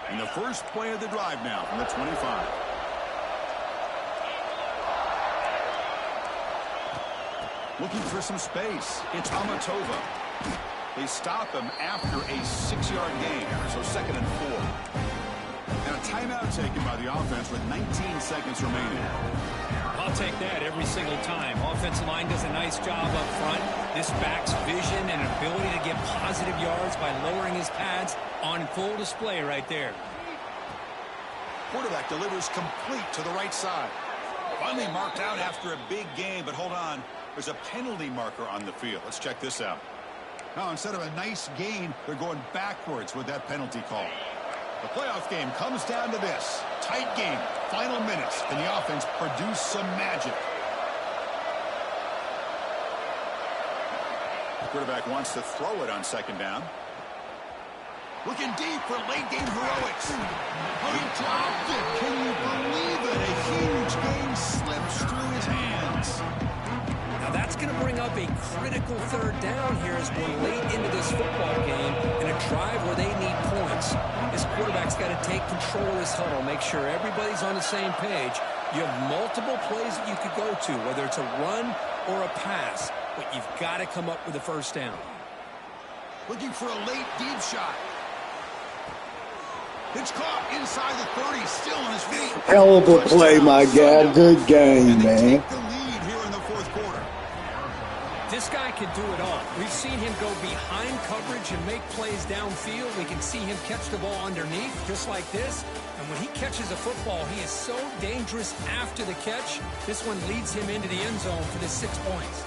And the first play of the drive now from the 25. Looking for some space. It's Amatova. They stop him after a 6-yard gain. So 2nd and 4. And a timeout taken by the offense with 19 seconds remaining. I'll take that every single time. Offensive line does a nice job up front. This back's vision and ability to get positive yards by lowering his pads on full display right there. Quarterback delivers complete to the right side. Finally marked out after a big game, but hold on. There's a penalty marker on the field. Let's check this out. Now, instead of a nice gain, they're going backwards with that penalty call. The playoff game comes down to this. Tight game, final minutes. Can the offense produce some magic? The quarterback wants to throw it on 2nd down. Looking deep for late-game heroics. Oh, he dropped it. Can you believe it? A huge game slips through his hands. Now that's going to bring up a critical 3rd down here as we're late into this football game in a drive where they need points. This quarterback's got to take control of this huddle, make sure everybody's on the same page. You have multiple plays that you could go to, whether it's a run or a pass, but you've got to come up with a 1st down. Looking for a late deep shot. It's caught inside the 30, still on his feet. Hell of a play, my guy. Good game, man. Take the lead here in the 4th quarter. This guy can do it all. We've seen him go behind coverage and make plays downfield. We can see him catch the ball underneath, just like this. And when he catches a football, he is so dangerous after the catch. This one leads him into the end zone for the 6 points.